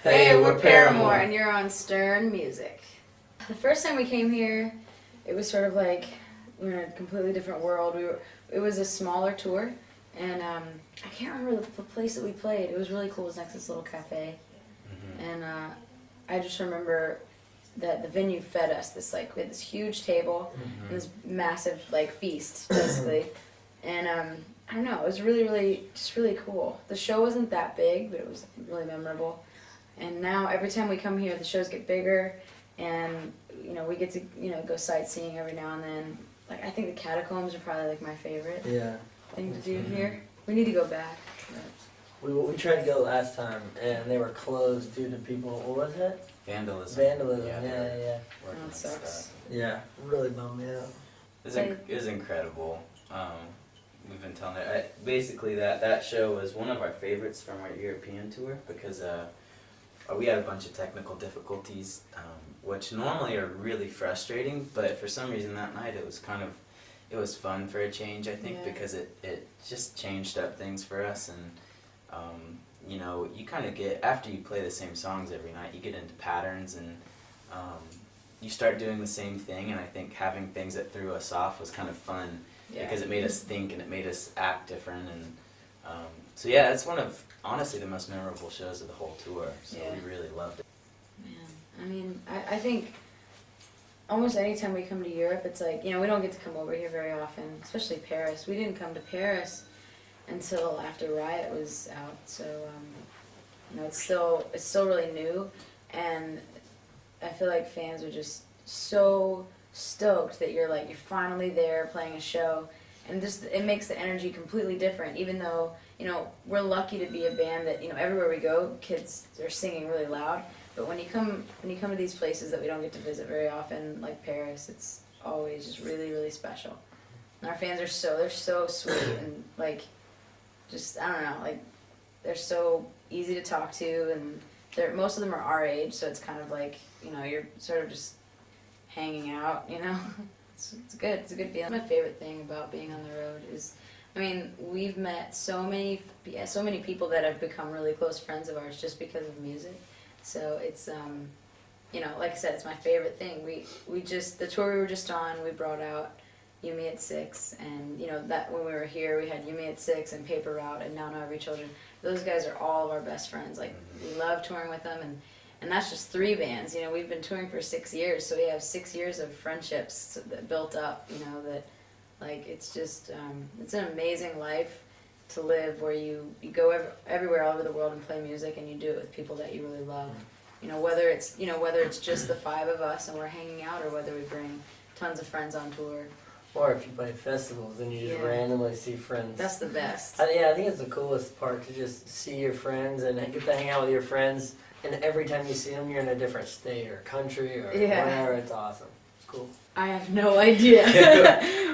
Hey, we're Paramore, and you're on Stern Music. The first time we came here, it was sort of like we were in a completely different world. It was a smaller tour, and I can't remember the place that we played. It was really cool. It was next to this little cafe, and I just remember that the venue fed us this we had this huge table and this massive feast basically, and I don't know. It was really cool. The show wasn't that big, but it was really memorable. And now every time we come here, the shows get bigger, and we get to go sightseeing every now and then. I think the catacombs are probably my favorite thing to do here. We need to go back. We tried to go last time, and they were closed due to people. What was it? Vandalism. Yeah. Oh, it sucks. Yeah, really bummed me out. It was incredible. We've been telling it. Basically, that show was one of our favorites from our European tour because we had a bunch of technical difficulties, which normally are really frustrating. But for some reason that night it was fun for a change. I think because it just changed up things for us, and you kind of get, after you play the same songs every night, you get into patterns, and you start doing the same thing. And I think having things that threw us off was kind of fun because it made us think and it made us act different. And so yeah, it's one of honestly the most memorable shows of the whole tour. So we really loved it. Man, I mean, I think almost any time we come to Europe, it's we don't get to come over here very often, especially Paris. We didn't come to Paris until after Riot was out, so it's still really new, and I feel like fans are just so stoked that you're finally there playing a show, and just it makes the energy completely different. Even though we're lucky to be a band that everywhere we go, kids are singing really loud. But when you come to these places that we don't get to visit very often, like Paris, it's always just really special. And our fans are so sweet and just I don't know, they're so easy to talk to, and most of them are our age, so it's kind of you're sort of just hanging out, It's good. It's a good feeling. My favorite thing about being on the road is, we've met so many people that have become really close friends of ours just because of music. So it's like I said, it's my favorite thing. We just, the tour we were just on, we brought out You Me at 6, and that when we were here we had You Me at 6 and Paper Route and Now Know Every Children. Those guys are all of our best friends. We love touring with them, and that's just 3 bands. We've been touring for 6 years, so we have 6 years of friendships that built up. That it's just it's an amazing life to live, where you go everywhere all over the world and play music, and you do it with people that you really love. Whether it's just the 5 of us and we're hanging out, or whether we bring tons of friends on tour. Or if you play festivals and you just randomly see friends. That's the best. I think it's the coolest part, to just see your friends and get to hang out with your friends. And every time you see them, you're in a different state or country or whatever. It's awesome. It's cool. I have no idea.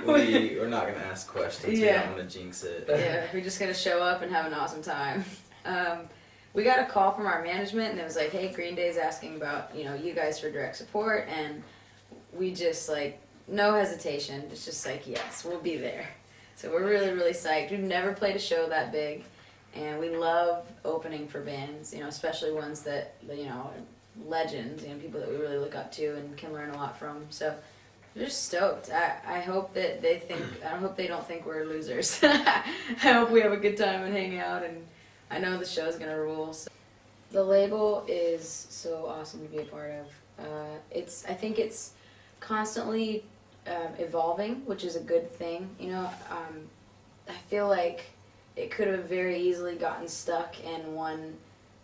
We're not going to ask questions. We don't want to jinx it. Yeah, we're just going to show up and have an awesome time. We got a call from our management, and it was hey, Green Day's asking about, you guys for direct support, and we just, no hesitation. It's just yes, we'll be there. So we're really psyched. We've never played a show that big, and we love opening for bands, especially ones that, legends, people that we really look up to and can learn a lot from. So we're just stoked. I hope that I hope they don't think we're losers. I hope we have a good time and hang out, and I know the show's gonna rule. So. The label is so awesome to be a part of. I think it's constantly evolving, which is a good thing. I feel like it could have very easily gotten stuck in one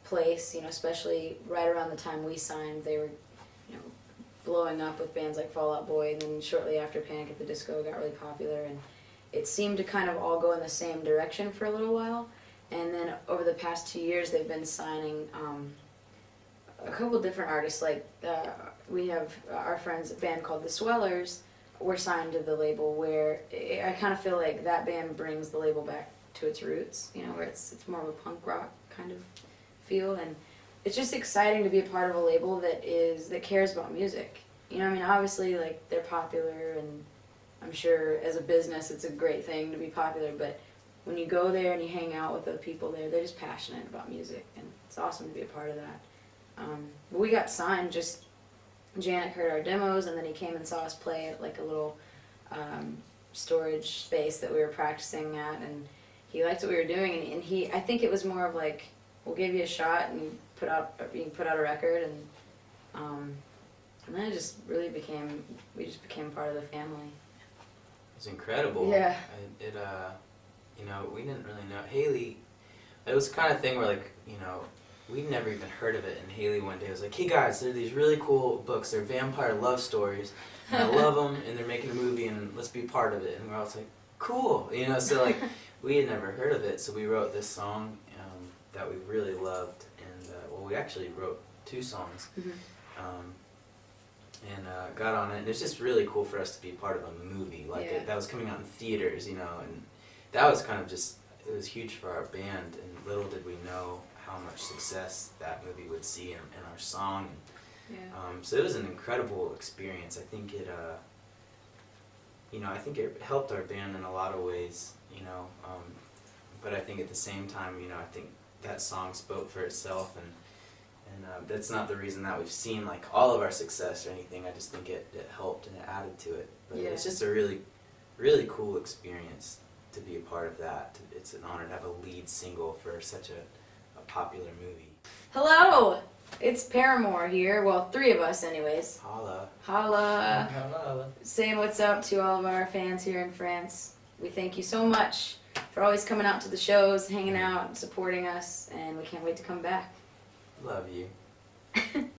place, especially right around the time we signed. They were, blowing up with bands like Fall Out Boy, and then shortly after Panic at the Disco got really popular, and it seemed to kind of all go in the same direction for a little while. And then over the past 2 years, they've been signing a couple different artists. We have our friends, a band called The Swellers, were signed to the label, where I kind of feel like that band brings the label back to its roots, where it's more of a punk rock kind of feel, and it's just exciting to be a part of a label that cares about music. Obviously they're popular, and I'm sure as a business it's a great thing to be popular, but when you go there and you hang out with the people there, they're just passionate about music, and it's awesome to be a part of that. We got signed. Just Janet heard our demos, and then he came and saw us play at like a little storage space that we were practicing at, and he liked what we were doing. And I think it was more of like, we'll give you a shot, and you can put out a record, and then it just really we just became part of the family. It's incredible. Yeah. We didn't really know Haley. It was the kind of thing where, like, we'd never even heard of it, and Haley one day was like, "Hey guys, there are these really cool books. They're vampire love stories, and I love them, and they're making a movie, and let's be part of it." And we're all like, "Cool," So like, we had never heard of it, so we wrote this song that we really loved, and we actually wrote 2 songs. And got on it, and it's just really cool for us to be part of a movie that was coming out in theaters, and that was kind of just, it was huge for our band, and little did we know how much success that movie would see in our song. So it was an incredible experience. I think it helped our band in a lot of ways, but I think at the same time, I think that song spoke for itself, and that's not the reason that we've seen like all of our success or anything. I just think it helped and it added to it. But it's just a really, really cool experience to be a part of that. It's an honor to have a lead single for such a popular movie. Hello! It's Paramore here. Well, 3 of us anyways. Holla. Holla! Hello. Saying what's up to all of our fans here in France. We thank you so much for always coming out to the shows, hanging out, and supporting us, and we can't wait to come back. Love you.